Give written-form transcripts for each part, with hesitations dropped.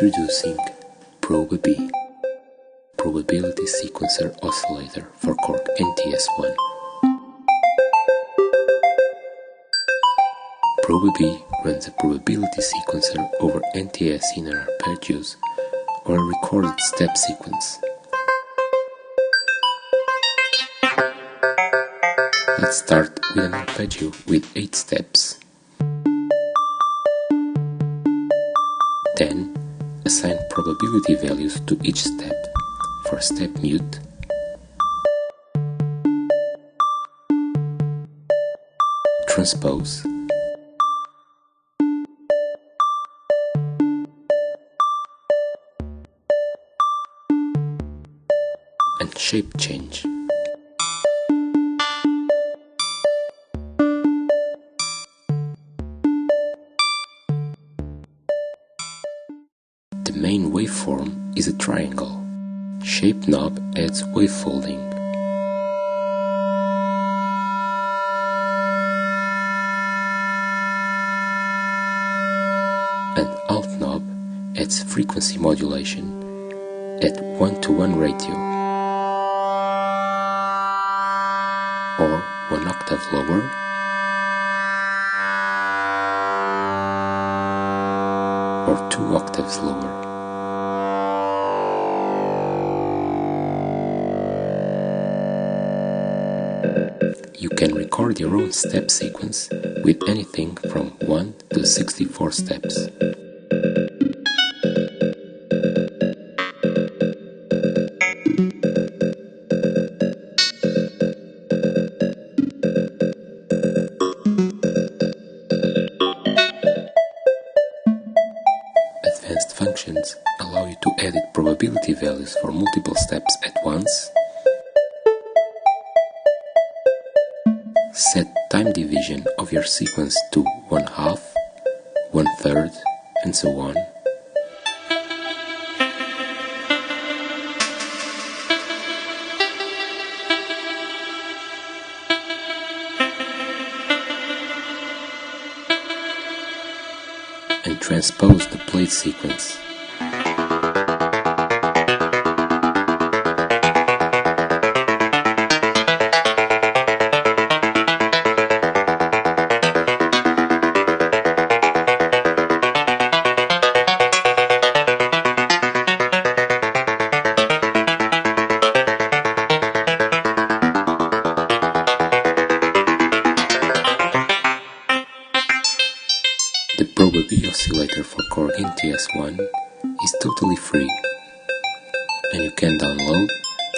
Introducing Proba-B, Probability Sequencer Oscillator for Korg NTS-1. Proba-B runs a probability sequencer over NTS inner arpeggios or a recorded step sequence. Let's start with an arpeggio with 8 steps. Then, assign probability values to each step. For step mute, transpose, and shape change. The main waveform is a triangle. Shape knob adds wavefolding. And alt knob adds frequency modulation at 1:1 ratio, or 1 octave lower, or 2 octaves lower. You can record your own step sequence with anything from 1 to 64 steps. Advanced functions allow you to edit probability values for multiple steps at once, set time division of your sequence to 1/2, 1/3, and so on. And transpose the plate sequence. The Proba-B oscillator for Korg NTS-1 is totally free, and you can download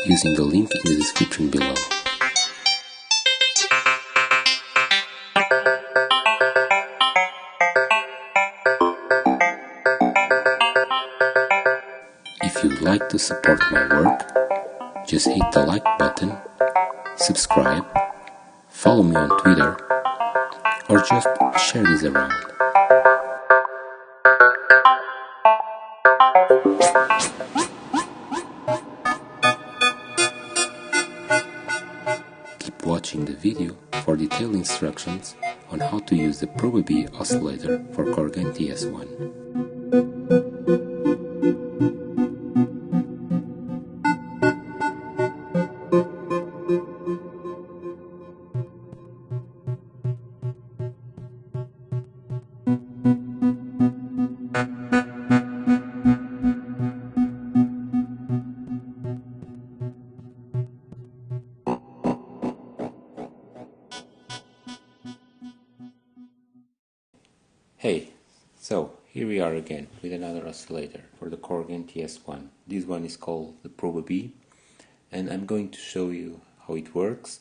using the link in the description below. If you'd like to support my work, just hit the like button, subscribe, follow me on Twitter, or just share this around. Keep watching the video for detailed instructions on how to use the Proba-B oscillator for Korg NTS-1. Hey, so here we are again with another oscillator for the Korg NTS-1. This one is called the Proba-B, and I'm going to show you how it works.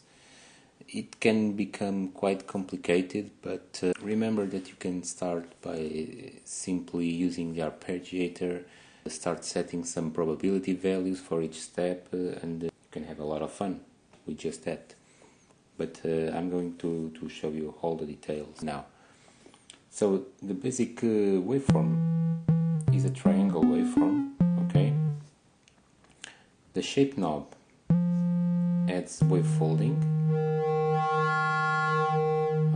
It can become quite complicated, but remember that you can start by simply using the arpeggiator, start setting some probability values for each step, and you can have a lot of fun with just that. But I'm going to show you all the details now. So the basic waveform is a triangle waveform, okay? The shape knob adds wavefolding,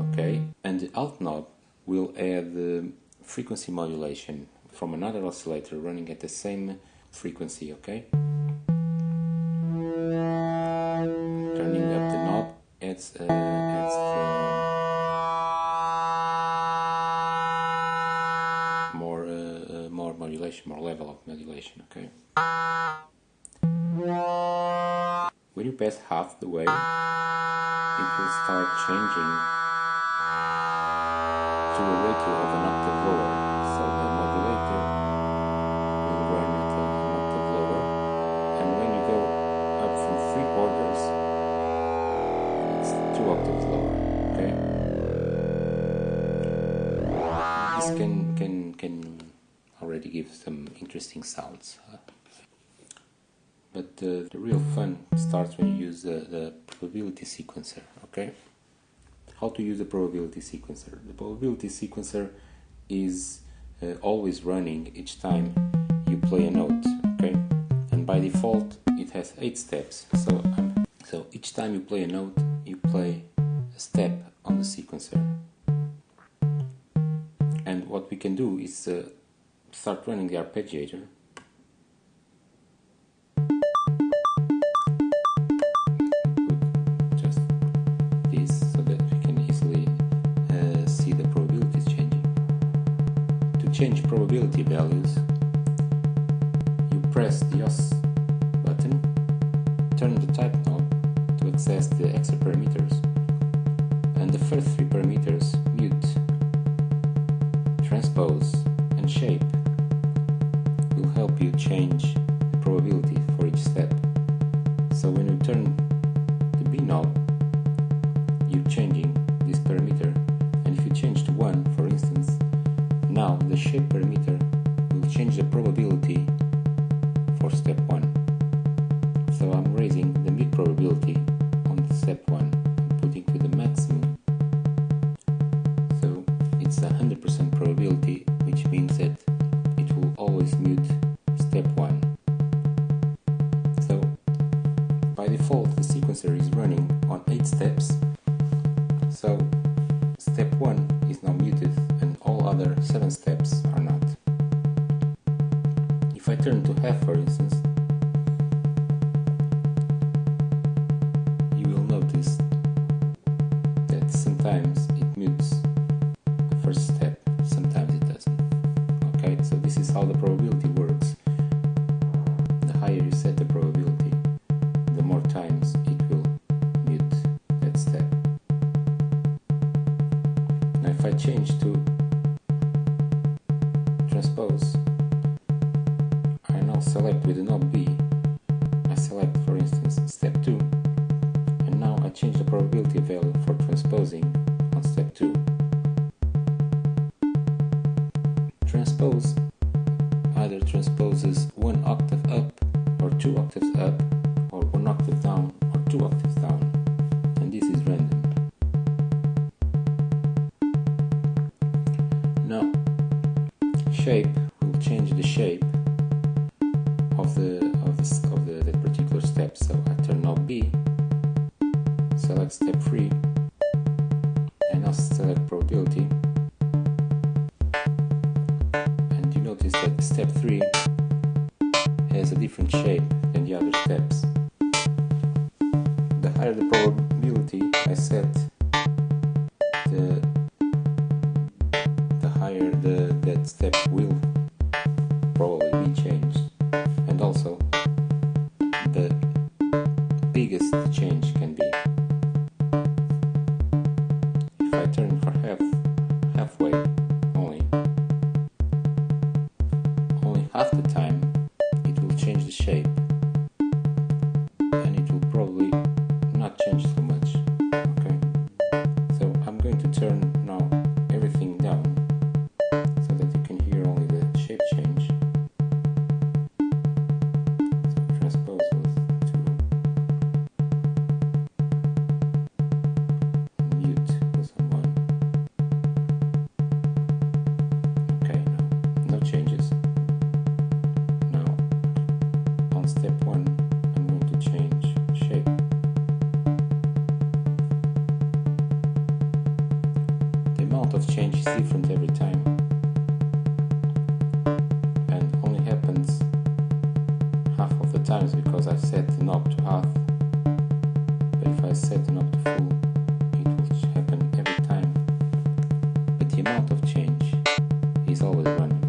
okay? And the alt knob will add frequency modulation from another oscillator running at the same frequency, okay? Turning up the knob adds the more modulation, more level of modulation, okay? When you pass half the way, it will start changing to a ratio of an octave lower. So the modulator will run at an octave lower, and when you go up from 3/4, it's 2 octaves lower. Okay. This can already give some interesting sounds. But the real fun starts when you use the probability sequencer, okay? How to use the probability sequencer? The probability sequencer is always running each time you play a note, okay? And by default, it has 8 steps. So each time you play a note, you play a step on the sequencer. And what we can do is start running the arpeggiator. Change probability values, you press the OS button, turn the type knob to access the extra parameters, and the first 3 parameters, mute, transpose, and shape, will help you change the probability for each step. So when you turn the B knob, you're changing this parameter, and if you change to 1, for instance, now the shape parameter will change the probability for step 1. So I'm raising the mid probability on step 1 and putting to the maximum. So it's 100% probability, which means that it will always mute step 1. So by default the sequencer is running on 8 steps. So step 1 is now muted and all other 7 steps are not. If I turn to half, for instance, you will notice that sometimes it mutes the first step, sometimes it doesn't. Okay, so this is how the probability works. The higher you set the probability, the more times it will mute that step. Now if I change to transpose, I now select with the knob B, I select for instance step 2, and now I change the probability value for transposing on step 2. Transpose either transposes 1 octave up or 2 octaves up, or 1 octave down or 2 octaves down, and this is random. Now shape will change the shape of the particular step. So I turn knob B, select step 3, and now select probability. And you notice that step 3 has a different shape than the other steps. The higher the probability I set, the higher that step will probably be changed, and also the biggest the change can be. If I turn for halfway only half the time it will change the shape, and it will probably not change so much. Okay, so I'm going to turn now everything down so that you can hear only the shape change. So transpose was 2, mute was on 1. Okay, no changes. Now on step 1 I'm going to change shape. The amount of change is different every time. the knob to half, but if I set the knob to full, it will happen every time, but the amount of change is always random.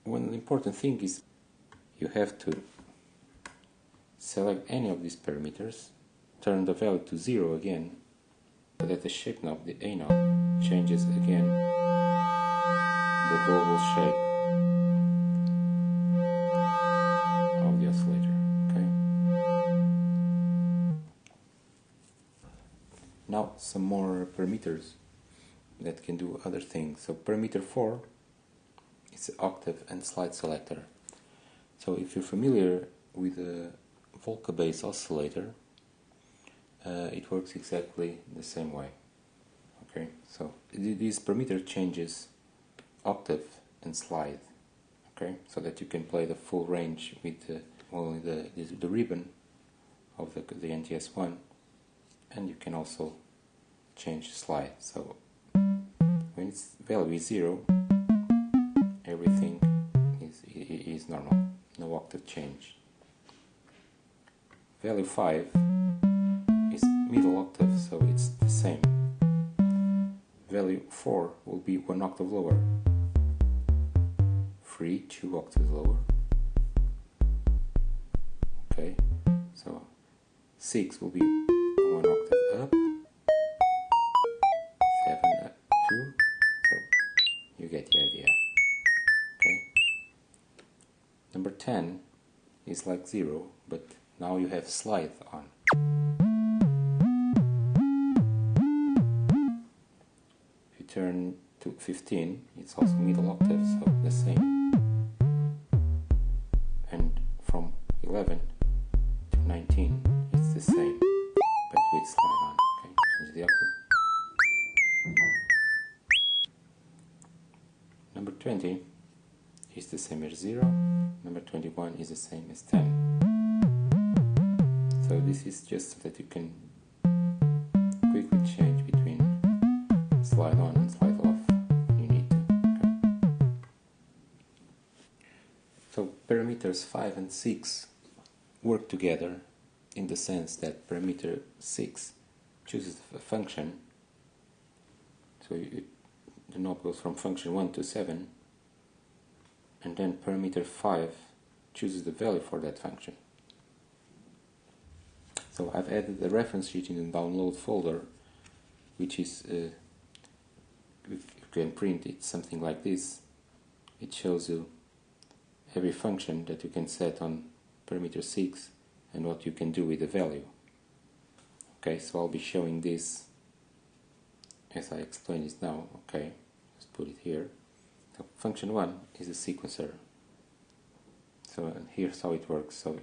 One important thing is you have to select any of these parameters, turn the value to 0 again, so that the shape knob, the A knob, changes again the global shape of the oscillator. Okay. Now some more parameters that can do other things. So parameter 4 is the octave and slide selector. So if you're familiar with the Volca-based oscillator, it works exactly the same way. Okay, so this parameter changes octave and slide. Okay, so that you can play the full range with only the ribbon of the NTS-1, and you can also change slide. So when its value is 0, everything is normal, no octave change. Value 5 is middle octave, so it's the same. Value 4 will be 1 octave lower. 3, 2 octaves lower. Okay, so 6 will be 1 octave up. 7 up 2, so you get the idea. Okay. Number 10 is like 0, but now you have slide on. If you turn to 15, it's also middle octave, so the same. And from 11 to 19, it's the same, but with slide on. Okay, change the octave. Number 20 is the same as 0. Number 21 is the same as 10. So this is just so that you can quickly change between slide on and slide off when you need to. Okay. So parameters 5 and 6 work together in the sense that parameter 6 chooses a function. So the knob goes from function 1 to 7, and then parameter 5 chooses the value for that function. So I've added a reference sheet in the download folder, which is, you can print it something like this. It shows you every function that you can set on parameter 6 and what you can do with the value. Okay, so I'll be showing this as I explain it now. Okay, let's put it here. So function 1 is a sequencer. So and here's how it works. So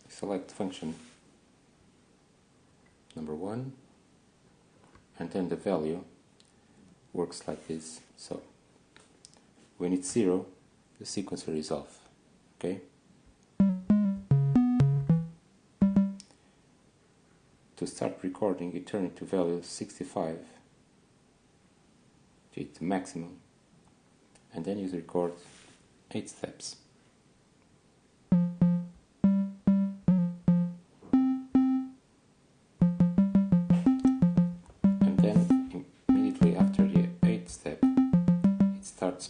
select function number 1, and then the value works like this. So when it's 0, the sequencer is off. Okay. To start recording, you turn it to value 65, to hit the maximum, and then you record 8 steps.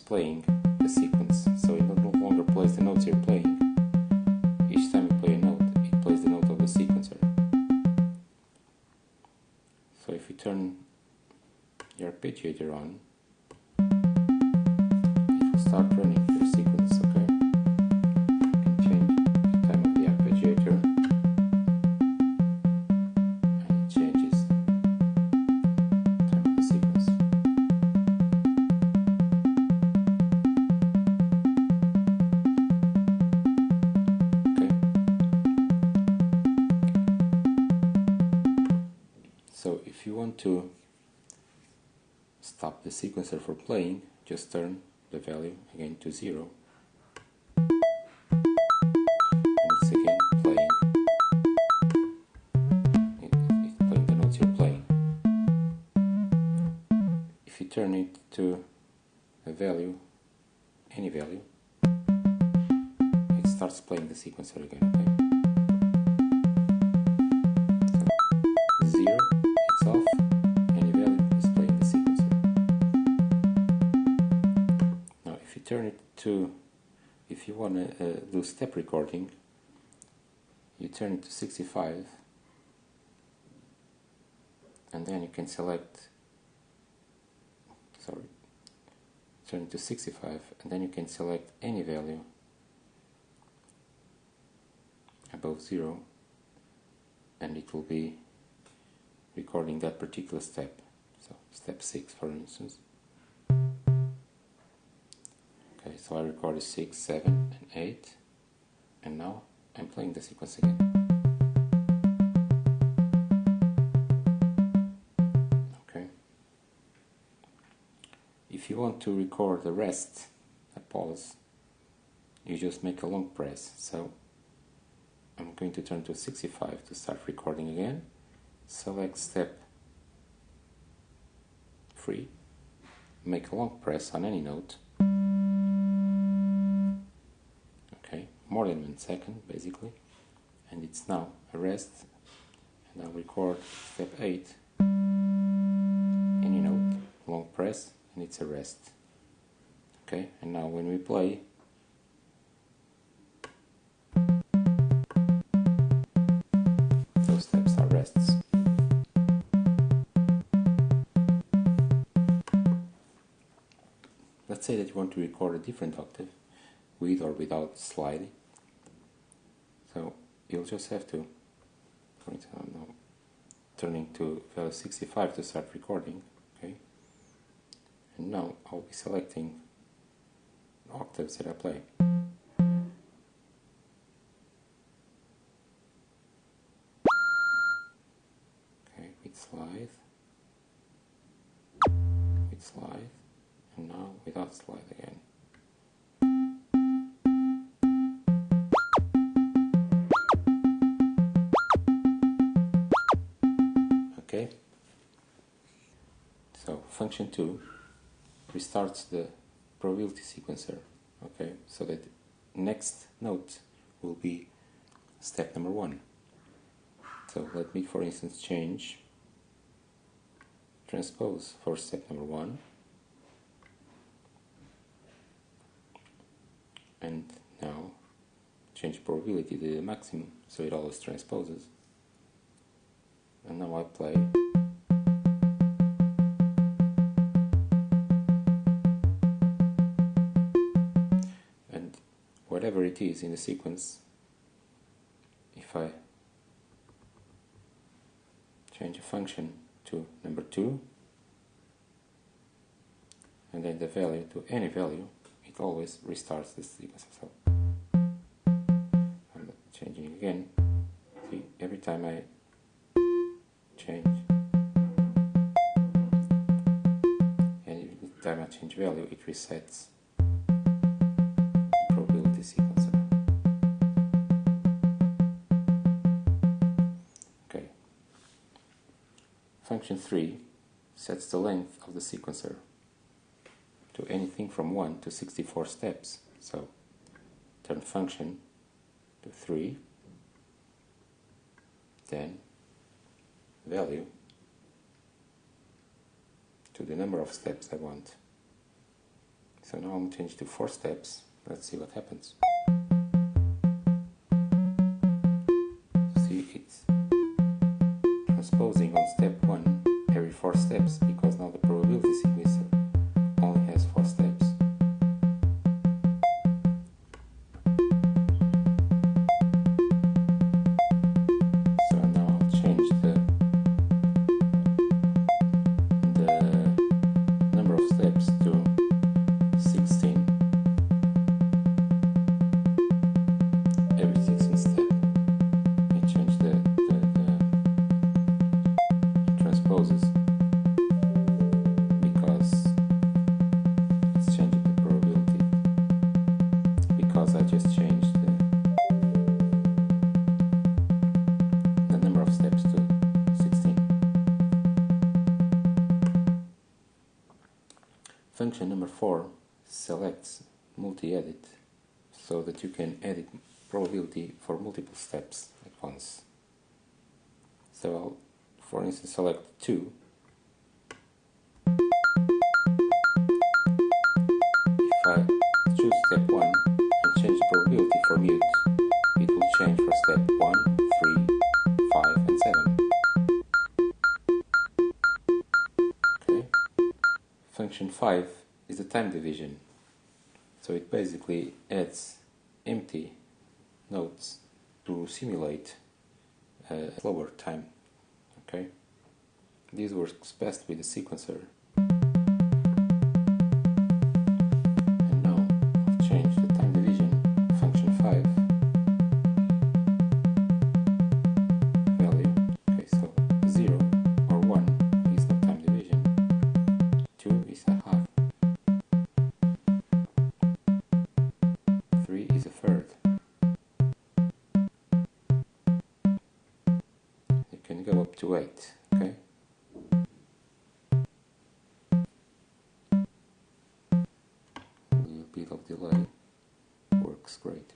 Playing the sequence, so it no longer plays the notes you're playing. Each time you play a note, it plays the note of the sequencer. So if you turn the arpeggiator on, it will start running your sequence. Okay, you can change the time of the arpeggiator, and it changes the time of the sequence. So if you want to stop the sequencer from playing, just turn the value again to 0. And it's again playing. value, any value, it starts playing the sequencer again, okay? So 0, it's off, any value is playing the sequencer. Now if you turn it to, if you want to do step recording, you turn it to 65, and then you can select, turn it to 65, and then you can select any value above 0, and it will be recording that particular step. So step 6, for instance. Okay, so I recorded 6, 7 and 8, and now I'm playing the sequence again. Okay. If you want to record the rest, a pause, you just make a long press. So I'm going to turn to 65 to start recording again. Select step 3, make a long press on any note. Okay, more than 1 second basically, and it's now a rest, and I'll record step 8, any note, long press, and it's a rest. Okay, and now when we play, those steps are rests. Let's say that you want to record a different octave with or without slide. So you'll just have to, for example, now turning to value 65 to start recording. Okay, and now I'll be selecting the octaves that I play. Okay, with slide, and now without slide again. Okay, so function 2 restarts the probability sequencer, okay, so that next note will be step number 1. So let me, for instance, change transpose for step number 1, and now change probability to the maximum so it always transposes, and now I play. And whatever it is in the sequence, if I change a function to number 2 and then the value to any value, it always restarts the sequence. So I'm changing again. See, every time I change, and every time I change value, it resets the probability sequencer. Okay. Function 3 sets the length of the sequencer to anything from 1 to 64 steps. So turn function to 3, then value to the number of steps I want. So now I'm changed to 4 steps. Let's see what happens. See, it's transposing on step 1 every 4 steps, because now the probability sequencer only has 4 steps. So now I'll change the number of steps to 16. Every 16th step, it changed the transposes, because it's changing the probability, because I just changed the number of steps to 16. Function number 4 selects multi-edit so that you can edit probability for multiple steps at once. So I'll, for instance, select 2. If I choose step 1 and change the probability for mute, it will change for step 1, 3, 5 and 7. Okay. Function 5 is the time division. So it basically adds empty notes to simulate a slower time. Okay. This works best with the sequencer. And now I'll change the time division, function 5 value. Okay, so 0 or 1 is no time division, 2 is a half, 3 is a third. You can go up to 8, okay? A little bit of delay works great.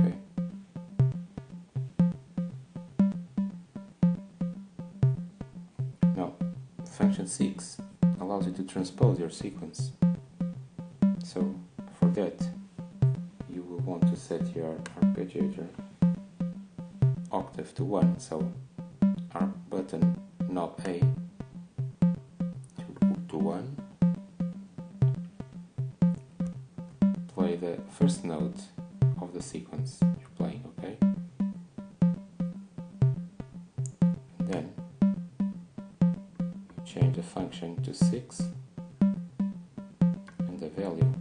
Okay. Now, function 6 allows you to transpose your sequence. So, for that, you will want to set your arpeggiator octave to 1. So, arp button knob A to 1. Play the first note of the sequence you're playing, okay? And then change the function to 6 and the value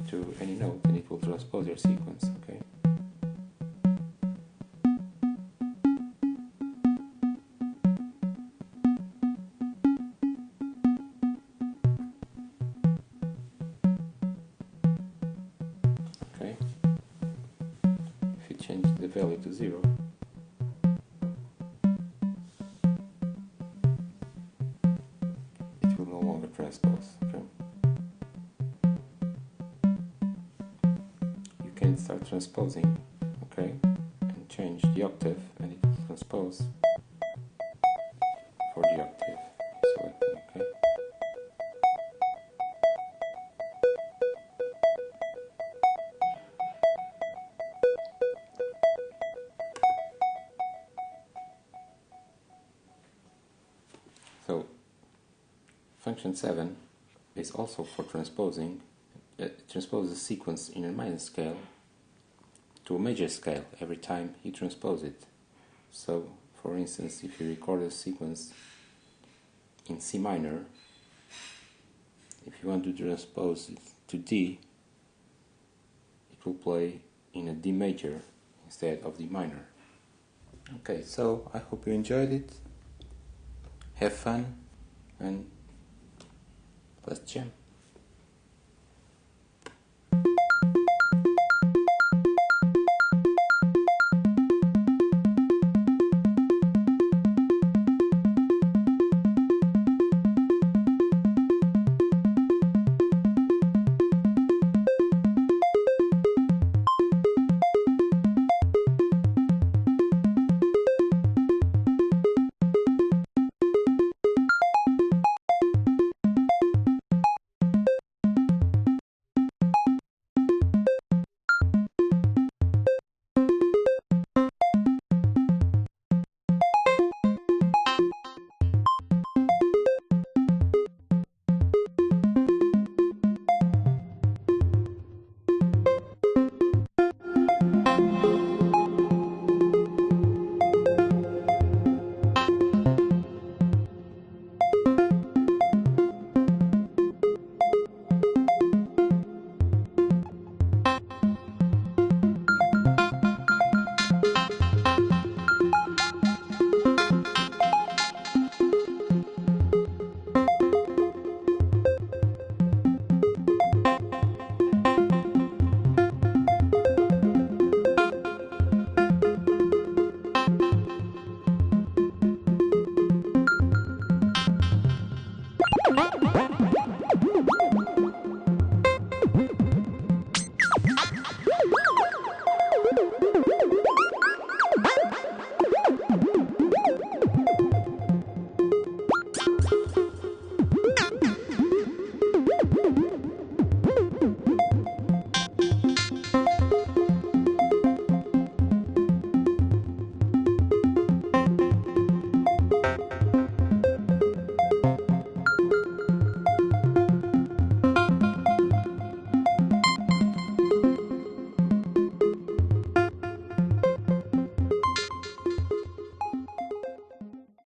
to any note, and it will transpose your sequence, okay? Okay. If you change the value to 0, it will no longer transpose, okay? You can start transposing, okay, and change the octave, and it will transpose for the octave selected, okay? So, function 7 is also for transposing. It transposes a sequence in a minor scale to a major scale every time you transpose it. So, for instance, if you record a sequence in C minor, if you want to transpose it to D, it will play in a D major instead of D minor. Okay, so I hope you enjoyed it. Have fun and let's jam.